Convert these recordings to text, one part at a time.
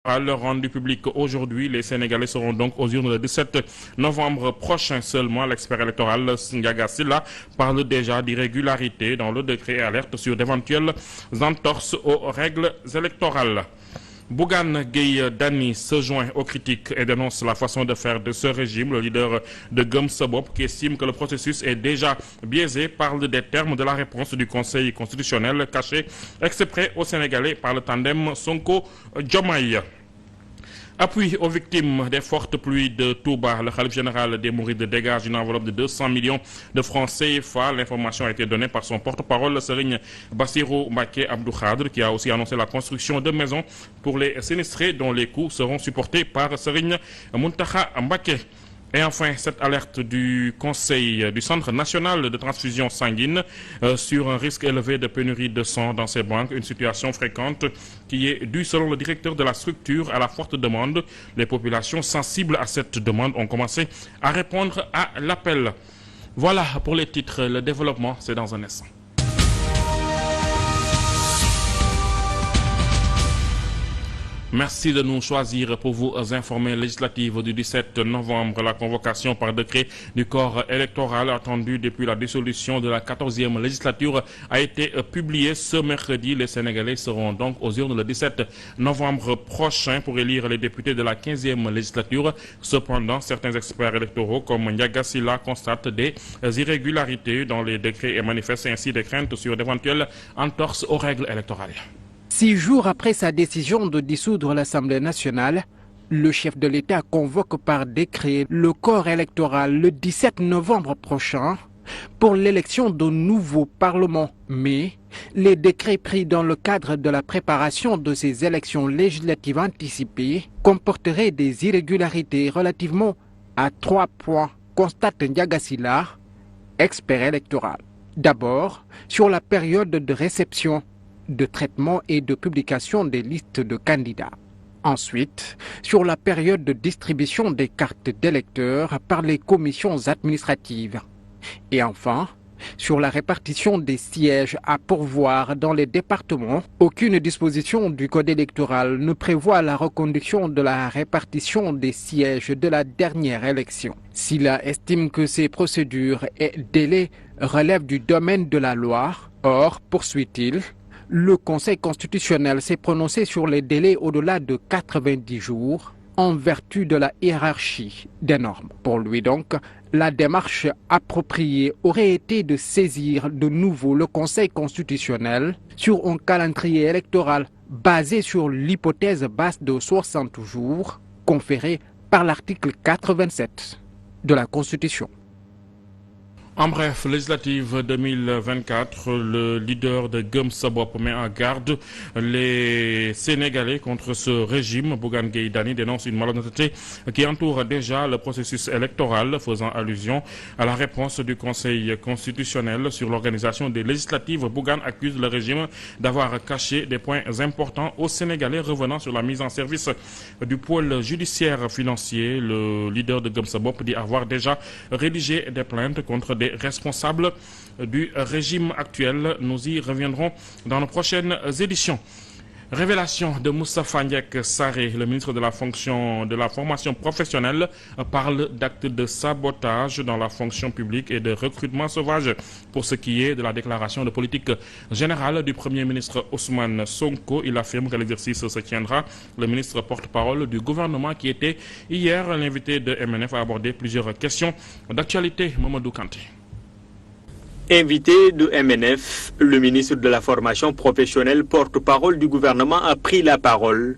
Rendu public aujourd'hui, les Sénégalais seront donc aux urnes le 17 novembre prochain seulement. L'expert électoral Ndiaga Sylla parle déjà d'irrégularités dans le décret et alerte sur d'éventuelles entorses aux règles électorales. Bougane Gueye Dany se joint aux critiques et dénonce la façon de faire de ce régime. Le leader de Gëm Sa Bopp, qui estime que le processus est déjà biaisé, parle des termes de la réponse du Conseil constitutionnel cachée exprès aux Sénégalais par le tandem Sonko-Diomaye. Appui aux victimes des fortes pluies de Touba, le khalife général des Mourides dégage une enveloppe de 200 millions de francs CFA. L'information a été donnée par son porte-parole, Serigne Bassirou Mbacké Abdou Khadre, qui a aussi annoncé la construction de maisons pour les sinistrés dont les coûts seront supportés par Serigne Mountakha Mbacké. Et enfin, cette alerte du Conseil du Centre national de transfusion sanguine sur un risque élevé de pénurie de sang dans ces banques, une situation fréquente qui est due, selon le directeur de la structure, à la forte demande. Les populations sensibles à cette demande ont commencé à répondre à l'appel. Voilà pour les titres. Le développement, c'est dans un instant. Merci de nous choisir pour vous informer. Législative du 17 novembre, la convocation par décret du corps électoral attendu depuis la dissolution de la 14e législature a été publiée ce mercredi. Les Sénégalais seront donc aux urnes le 17 novembre prochain pour élire les députés de la 15e législature. Cependant, certains experts électoraux comme Ndiaga Sylla constatent des irrégularités dans les décrets et manifestent ainsi des craintes sur d'éventuelles entorses aux règles électorales. 6 jours après sa décision de dissoudre l'Assemblée nationale, le chef de l'État convoque par décret le corps électoral le 17 novembre prochain pour l'élection d'un nouveau Parlement. Mais les décrets pris dans le cadre de la préparation de ces élections législatives anticipées comporteraient des irrégularités relativement à 3 points, constate Ndiaga Sylla, expert électoral. D'abord, sur la période de réception, de traitement et de publication des listes de candidats. Ensuite, sur la période de distribution des cartes d'électeurs par les commissions administratives. Et enfin, sur la répartition des sièges à pourvoir dans les départements. Aucune disposition du code électoral ne prévoit la reconduction de la répartition des sièges de la dernière élection. Sylla estime que ces procédures et délais relèvent du domaine de la loi. Or, poursuit-il, le Conseil constitutionnel s'est prononcé sur les délais au-delà de 90 jours en vertu de la hiérarchie des normes. Pour lui donc, la démarche appropriée aurait été de saisir de nouveau le Conseil constitutionnel sur un calendrier électoral basé sur l'hypothèse basse de 60 jours conférée par l'article 87 de la Constitution. En bref, législative 2024, le leader de Gëm Sa Bopp met en garde les Sénégalais contre ce régime. Bougane Gueye Dany dénonce une malhonnêteté qui entoure déjà le processus électoral, faisant allusion à la réponse du Conseil constitutionnel sur l'organisation des législatives. Bougane accuse le régime d'avoir caché des points importants aux Sénégalais, revenant sur la mise en service du pôle judiciaire financier. Le leader de Gëm Sa Bopp dit avoir déjà rédigé des plaintes contre des responsables du régime actuel. Nous y reviendrons dans nos prochaines éditions. Révélation de Moustapha Ndiek Sarré, le ministre de la formation professionnelle, parle d'actes de sabotage dans la fonction publique et de recrutement sauvage. Pour ce qui est de la déclaration de politique générale du Premier ministre Ousmane Sonko, il affirme que l'exercice se tiendra. Le ministre porte-parole du gouvernement, qui était hier l'invité de MNF, a abordé plusieurs questions d'actualité. Mamadou Kanté. Invité de MNF, le ministre de la formation professionnelle, porte-parole du gouvernement, a pris la parole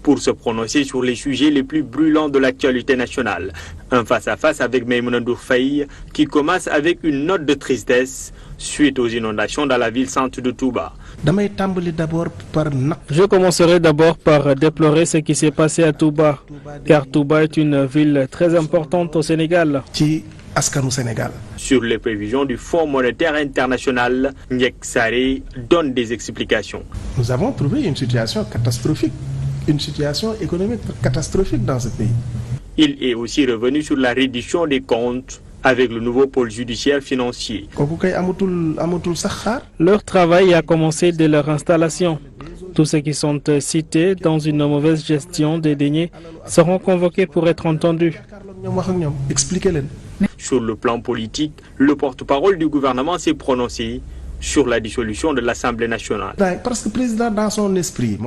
pour se prononcer sur les sujets les plus brûlants de l'actualité nationale. Un face-à-face avec Maïmouna Ndour Faye qui commence avec une note de tristesse suite aux inondations dans la ville-centre de Touba. Je commencerai d'abord par déplorer ce qui s'est passé à Touba, car Touba est une ville très importante au Sénégal. Sur les prévisions du Fonds monétaire international, Ndiek Sarré donne des explications. Nous avons trouvé une situation catastrophique, une situation économique catastrophique dans ce pays. Il est aussi revenu sur la reddition des comptes avec le nouveau pôle judiciaire financier. Leur travail a commencé dès leur installation. Tous ceux qui sont cités dans une mauvaise gestion des deniers seront convoqués pour être entendus. Sur le plan politique, le porte-parole du gouvernement s'est prononcé sur la dissolution de l'Assemblée nationale. Parce que le président, dans son esprit,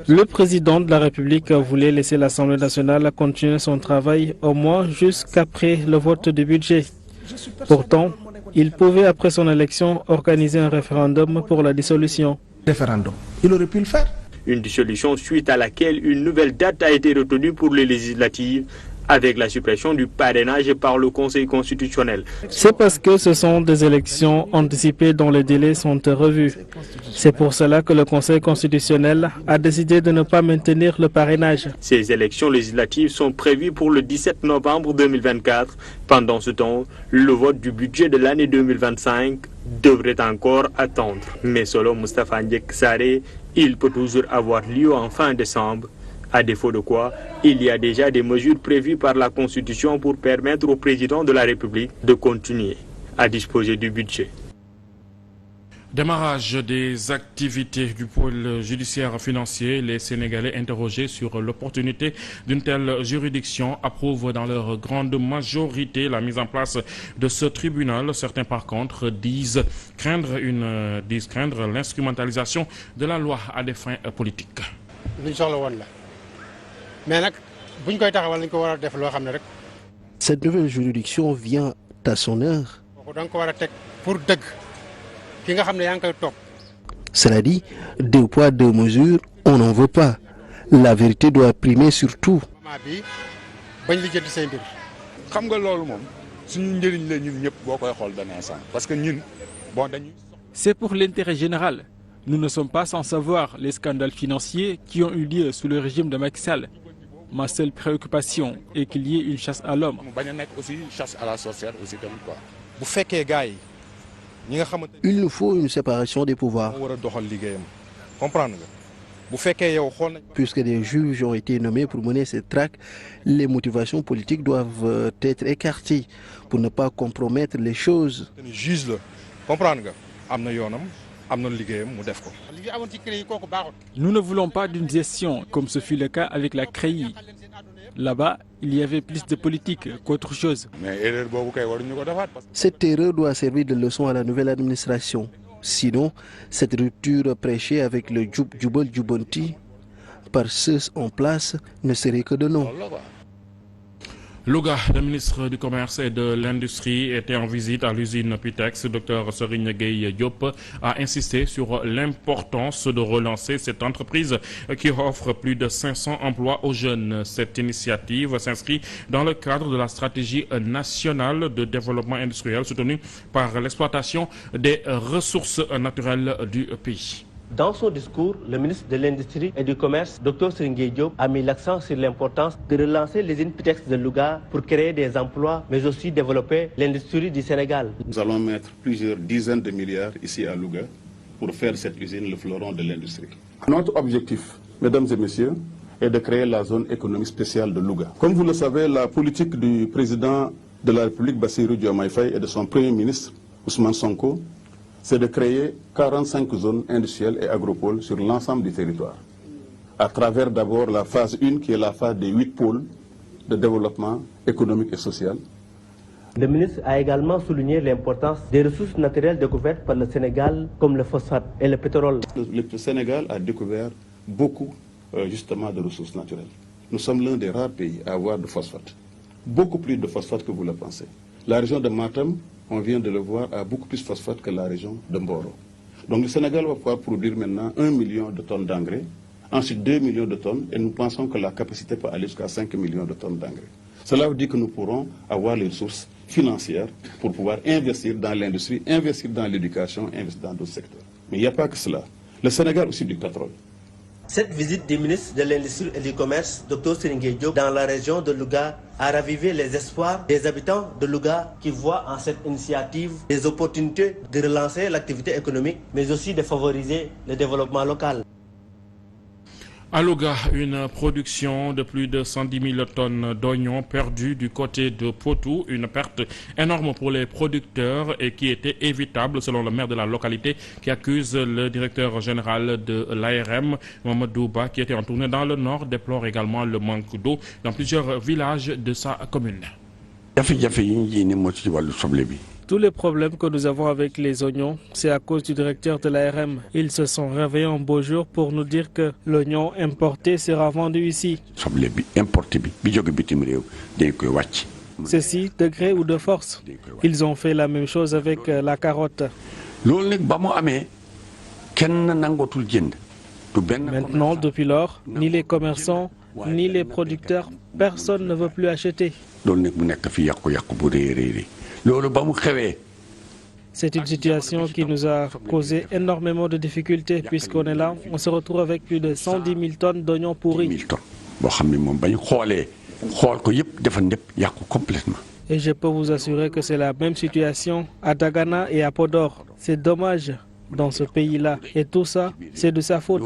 Le président de la République voulait laisser l'Assemblée nationale continuer son travail au moins jusqu'après le vote du budget. Pourtant, il pouvait, après son élection, organiser un référendum pour la dissolution. Il aurait pu le faire. Une dissolution suite à laquelle une nouvelle date a été retenue pour les législatives avec la suppression du parrainage par le Conseil constitutionnel. C'est parce que ce sont des élections anticipées dont les délais sont revus. C'est pour cela que le Conseil constitutionnel a décidé de ne pas maintenir le parrainage. Ces élections législatives sont prévues pour le 17 novembre 2024. Pendant ce temps, le vote du budget de l'année 2025 devrait encore attendre. Mais selon Moustapha Ndiek Sarré, il peut toujours avoir lieu en fin décembre. À défaut de quoi, il y a déjà des mesures prévues par la Constitution pour permettre au président de la République de continuer à disposer du budget. Démarrage des activités du pôle judiciaire financier. Les Sénégalais interrogés sur l'opportunité d'une telle juridiction approuvent dans leur grande majorité la mise en place de ce tribunal. Certains, par contre, disent craindre l'instrumentalisation de la loi à des fins politiques. Cette nouvelle juridiction vient à son heure. Cela dit, deux poids, deux mesures, on n'en veut pas. La vérité doit primer sur tout. C'est pour l'intérêt général. Nous ne sommes pas sans savoir les scandales financiers qui ont eu lieu sous le régime de Macky Sall. Ma seule préoccupation est qu'il y ait une chasse à l'homme. Il nous faut une séparation des pouvoirs. Puisque des juges ont été nommés pour mener cette traque, les motivations politiques doivent être écartées pour ne pas compromettre les choses. Nous ne voulons pas d'une gestion comme ce fut le cas avec la CREI. Là-bas, il y avait plus de politique qu'autre chose. Cette erreur doit servir de leçon à la nouvelle administration. Sinon, cette rupture prêchée avec le Jubal Jubanti par ceux en place ne serait que de nom. Louga, le ministre du Commerce et de l'Industrie, était en visite à l'usine Pitex. Dr Serigne Gueye Diop a insisté sur l'importance de relancer cette entreprise qui offre plus de 500 emplois aux jeunes. Cette initiative s'inscrit dans le cadre de la stratégie nationale de développement industriel soutenue par l'exploitation des ressources naturelles du pays. Dans son discours, le ministre de l'Industrie et du Commerce, Dr Serigne Gueye Diop, a mis l'accent sur l'importance de relancer l'usine Pitex de Louga pour créer des emplois, mais aussi développer l'industrie du Sénégal. Nous allons mettre plusieurs dizaines de milliards ici à Louga pour faire cette usine le fleuron de l'industrie. Notre objectif, mesdames et messieurs, est de créer la zone économique spéciale de Louga. Comme vous le savez, la politique du président de la République, Bassirou Diomaye Faye, et de son premier ministre, Ousmane Sonko, c'est de créer 45 zones industrielles et agropoles sur l'ensemble du territoire, à travers d'abord la phase 1, qui est la phase des 8 pôles de développement économique et social. Le ministre a également souligné l'importance des ressources naturelles découvertes par le Sénégal, comme le phosphate et le pétrole. Le Sénégal a découvert beaucoup justement de ressources naturelles. Nous sommes l'un des rares pays à avoir de phosphate, beaucoup plus de phosphate que vous le pensez. La région de Matam, on vient de le voir, a beaucoup plus de phosphate que la région de Mboro. Donc le Sénégal va pouvoir produire maintenant 1 million de tonnes d'engrais, ensuite 2 millions de tonnes, et nous pensons que la capacité peut aller jusqu'à 5 millions de tonnes d'engrais. Cela veut dire que nous pourrons avoir les ressources financières pour pouvoir investir dans l'industrie, investir dans l'éducation, investir dans d'autres secteurs. Mais il n'y a pas que cela. Le Sénégal aussi du pétrole. Cette visite du ministre de l'Industrie et du Commerce, Dr Serigne Gueye Diop, dans la région de Louga, a ravivé les espoirs des habitants de Louga qui voient en cette initiative des opportunités de relancer l'activité économique, mais aussi de favoriser le développement local. À Louga, une production de plus de 110 000 tonnes d'oignons perdus du côté de Potou, une perte énorme pour les producteurs et qui était évitable selon le maire de la localité qui accuse le directeur général de l'ARM, Mamadou Ba, qui était en tournée dans le nord, déplore également le manque d'eau dans plusieurs villages de sa commune. Tous les problèmes que nous avons avec les oignons, c'est à cause du directeur de l'ARM. Ils se sont réveillés un beau jour pour nous dire que l'oignon importé sera vendu ici. Ceci, de gré ou de force. Ils ont fait la même chose avec la carotte. Maintenant, depuis lors, ni les commerçants, ni les producteurs, personne ne veut plus acheter. C'est une situation qui nous a causé énormément de difficultés puisqu'on est là, on se retrouve avec plus de 110 000 tonnes d'oignons pourris. Et je peux vous assurer que c'est la même situation à Dagana et à Podor. C'est dommage dans ce pays-là. Et tout ça, c'est de sa faute.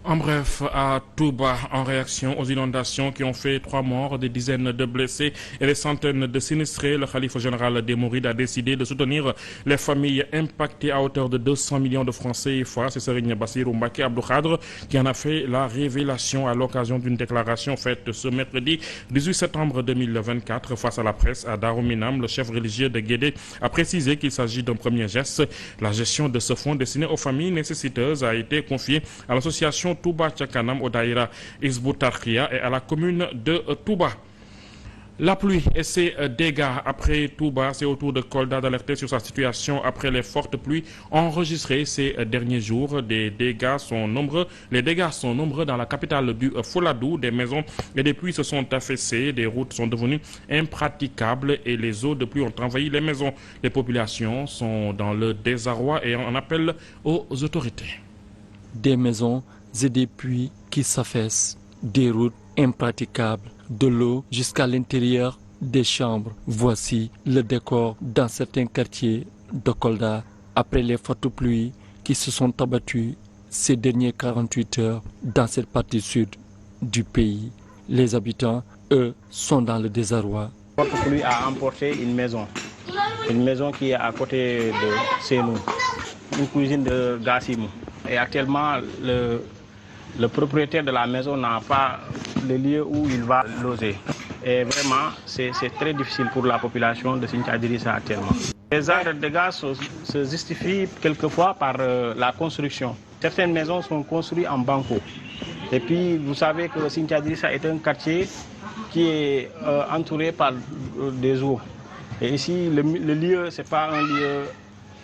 En bref, à Touba, en réaction aux inondations qui ont fait 3 morts, des dizaines de blessés et des centaines de sinistrés, le khalife général des Mourides a décidé de soutenir les familles impactées à hauteur de 200 millions de francs CFA. C'est Serigne Bassirou Mbacké Abdou Khadre qui en a fait la révélation à l'occasion d'une déclaration faite ce mercredi 18 septembre 2024 face à la presse à Darou Minam. Le chef religieux de Guédé a précisé qu'il s'agit d'un premier geste. La gestion de ce fonds destiné aux familles nécessiteuses a été confiée à l'association Touba Tchakanam, au Daïra Hizbut Tarqiyyah et à la commune de Touba. La pluie et ses dégâts après Touba, c'est au tour de Kolda d'alerter sur sa situation après les fortes pluies enregistrées ces derniers jours. Les dégâts sont nombreux dans la capitale du Fouladou. Des maisons et des puits se sont affaissés, des routes sont devenues impraticables et les eaux de pluie ont envahi les maisons. Les populations sont dans le désarroi et en appellent aux autorités. Des maisons et des puits qui s'affaissent, des routes impraticables, de l'eau jusqu'à l'intérieur des chambres. Voici le décor dans certains quartiers de Kolda après les fortes pluies qui se sont abattues ces dernières 48 heures dans cette partie sud du pays. Les habitants, eux, sont dans le désarroi. La forte pluie a emporté une maison qui est à côté de Sénou, une cuisine de Gassimou. Et actuellement, le propriétaire de la maison n'a pas le lieu où il va loger. Et vraiment, c'est très difficile pour la population de Sinthiou Adrissa actuellement. Les arts de dégâts se justifient quelquefois par la construction. Certaines maisons sont construites en banco. Et puis, vous savez que Sinthiou Adrissa est un quartier qui est entouré par des eaux. Et ici, le lieu, ce n'est pas un lieu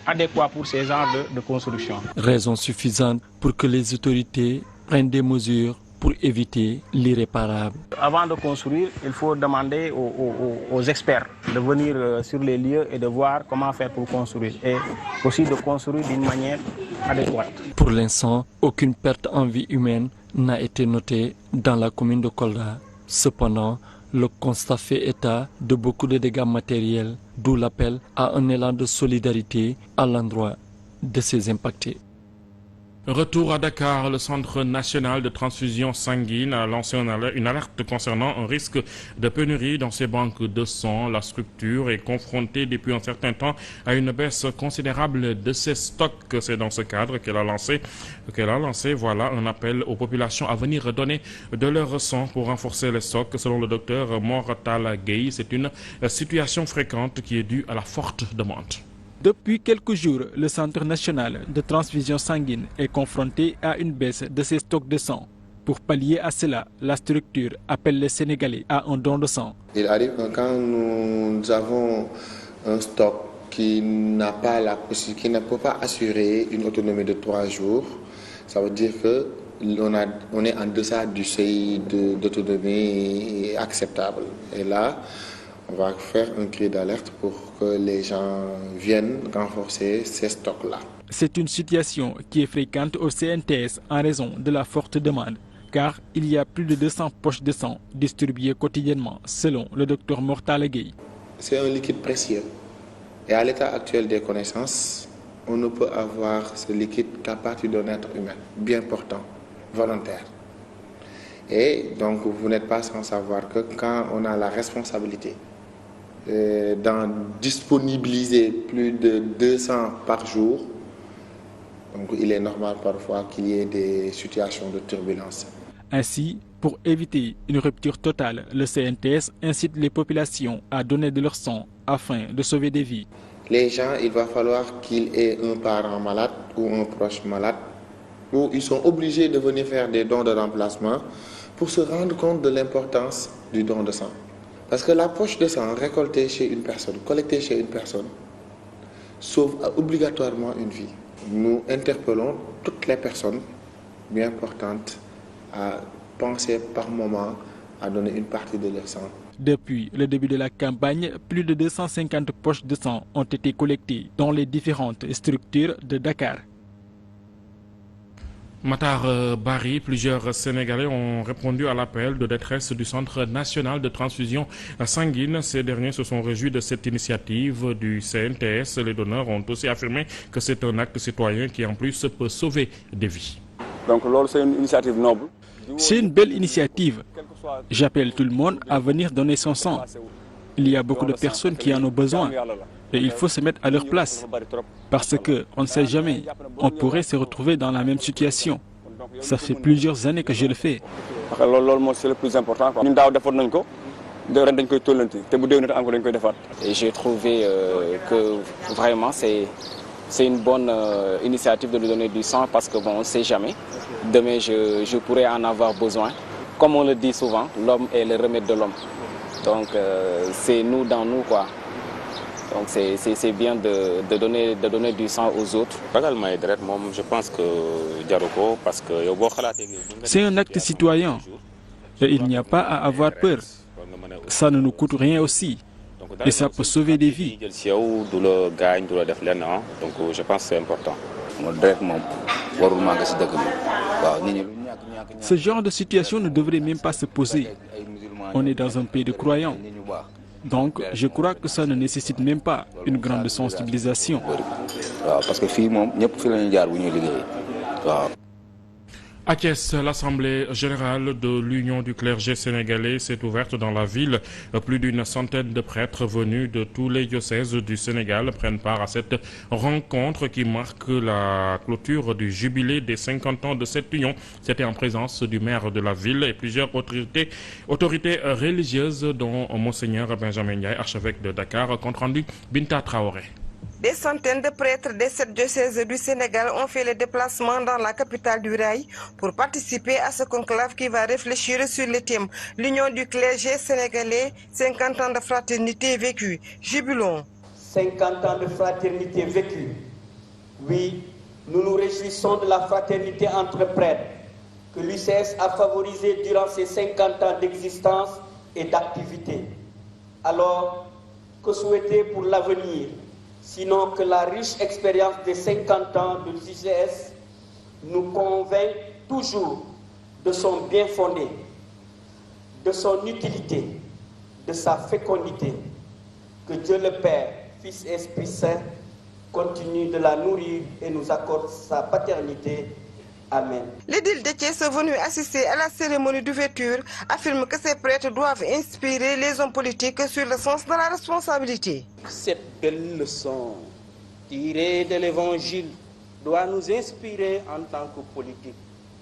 adéquat pour ces genres de construction. Raison suffisante pour que les autorités prennent des mesures pour éviter l'irréparable. Avant de construire, il faut demander aux experts de venir sur les lieux et de voir comment faire pour construire et aussi de construire d'une manière adéquate. Pour l'instant, aucune perte en vie humaine n'a été notée dans la commune de Kolda. Cependant, le constat fait état de beaucoup de dégâts matériels, d'où l'appel à un élan de solidarité à l'endroit de ces impactés. Retour à Dakar, le Centre national de transfusion sanguine a lancé une alerte concernant un risque de pénurie dans ses banques de sang. La structure est confrontée depuis un certain temps à une baisse considérable de ses stocks. C'est dans ce cadre qu'elle a lancé un appel aux populations à venir donner de leur sang pour renforcer les stocks. Selon le docteur Mortal Gueye, c'est une situation fréquente qui est due à la forte demande. Depuis quelques jours, le Centre national de transfusion sanguine est confronté à une baisse de ses stocks de sang. Pour pallier à cela, la structure appelle les Sénégalais à un don de sang. Il arrive que quand nous avons un stock qui ne peut pas assurer une autonomie de 3 jours, ça veut dire qu'on est en deçà du seuil d'autonomie acceptable. Et là, on va faire un cri d'alerte pour que les gens viennent renforcer ces stocks-là. C'est une situation qui est fréquente au CNTS en raison de la forte demande, car il y a plus de 200 poches de sang distribuées quotidiennement, selon le docteur Mortal Gueye. C'est un liquide précieux. Et à l'état actuel des connaissances, on ne peut avoir ce liquide qu'à partir d'un être humain, bien portant, volontaire. Et donc, vous n'êtes pas sans savoir que quand on a la responsabilité d'en disponibiliser plus de 200 par jour, donc il est normal parfois qu'il y ait des situations de turbulence. Ainsi, pour éviter une rupture totale, le CNTS incite les populations à donner de leur sang afin de sauver des vies. Les gens, il va falloir qu'ils aient un parent malade ou un proche malade, où ils sont obligés de venir faire des dons de remplacement pour se rendre compte de l'importance du don de sang. Parce que la poche de sang récoltée chez une personne, collectée chez une personne, sauve obligatoirement une vie. Nous interpellons toutes les personnes bien portantes à penser par moment à donner une partie de leur sang. Depuis le début de la campagne, plus de 250 poches de sang ont été collectées dans les différentes structures de Dakar. Matar Bari, plusieurs Sénégalais ont répondu à l'appel de détresse du Centre national de transfusion sanguine. Ces derniers se sont réjouis de cette initiative du CNTS. Les donneurs ont aussi affirmé que c'est un acte citoyen qui en plus peut sauver des vies. Donc c'est une initiative noble. C'est une belle initiative. J'appelle tout le monde à venir donner son sang. Il y a beaucoup de personnes qui en ont besoin. Et il faut se mettre à leur place. Parce qu'on ne sait jamais, on pourrait se retrouver dans la même situation. Ça fait plusieurs années que je le fais. C'est le plus important. Et j'ai trouvé que vraiment c'est une bonne initiative de nous donner du sang parce que bon, on ne sait jamais. Demain, je pourrais en avoir besoin. Comme on le dit souvent, l'homme est le remède de l'homme. Donc c'est nous dans nous, quoi. Donc c'est bien de donner du sang aux autres. Je pense que parce que c'est un acte citoyen et il n'y a pas à avoir peur. Ça ne nous coûte rien aussi et ça peut sauver des vies. Donc je pense que c'est important. Ce genre de situation ne devrait même pas se poser. On est dans un pays de croyants. Donc, je crois que ça ne nécessite même pas une grande sensibilisation. À Thiès, l'Assemblée générale de l'Union du clergé sénégalais s'est ouverte dans la ville. Plus d'une centaine de prêtres venus de tous les diocèses du Sénégal prennent part à cette rencontre qui marque la clôture du jubilé des 50 ans de cette union. C'était en présence du maire de la ville et plusieurs autorités religieuses, dont Monseigneur Benjamin Ndiaye, archevêque de Dakar. Compte rendu Binta Traoré. Des centaines de prêtres des 7 diocèses du Sénégal ont fait le déplacement dans la capitale du Rail pour participer à ce conclave qui va réfléchir sur le thème l'union du clergé sénégalais, 50 ans de fraternité vécue. Jubilons. 50 ans de fraternité vécue. Oui, nous nous réjouissons de la fraternité entre prêtres que l'UCS a favorisée durant ses 50 ans d'existence et d'activité. Alors, que souhaiter pour l'avenir? Sinon que la riche expérience des 50 ans de l'UCS nous convainc toujours de son bien fondé, de son utilité, de sa fécondité. Que Dieu le Père, Fils et Esprit Saint continue de la nourrir et nous accorde sa paternité. Amen. L'édile de Thiès venu assister à la cérémonie d'ouverture affirme que ces prêtres doivent inspirer les hommes politiques sur le sens de la responsabilité. Cette belle leçon tirée de l'Évangile doit nous inspirer en tant que politiques.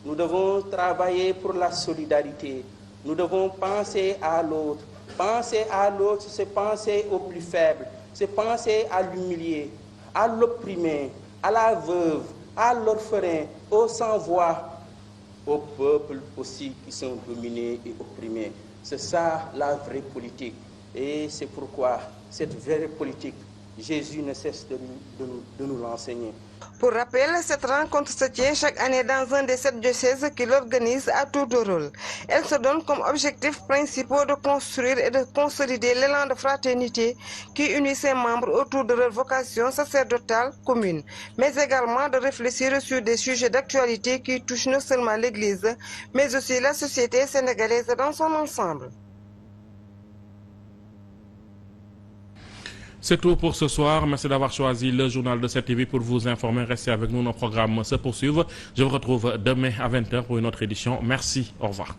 Nous devons travailler pour la solidarité. Nous devons penser à l'autre. Penser à l'autre, c'est penser au plus faible. C'est penser à l'humilié, à l'opprimé, à la veuve, à l'orphelin, aux sans-voix, aux peuples aussi qui sont dominés et opprimés. C'est ça la vraie politique. Et c'est pourquoi cette vraie politique, Jésus ne cesse de nous l'enseigner. Pour rappel, cette rencontre se tient chaque année dans un des 7 diocèses qui l'organisent à tour de rôle. Elle se donne comme objectif principal de construire et de consolider l'élan de fraternité qui unit ses membres autour de leur vocation sacerdotale commune, mais également de réfléchir sur des sujets d'actualité qui touchent non seulement l'Église, mais aussi la société sénégalaise dans son ensemble. C'est tout pour ce soir. Merci d'avoir choisi le journal de 7TV pour vous informer. Restez avec nous, nos programmes se poursuivent. Je vous retrouve demain à 20h pour une autre édition. Merci, au revoir.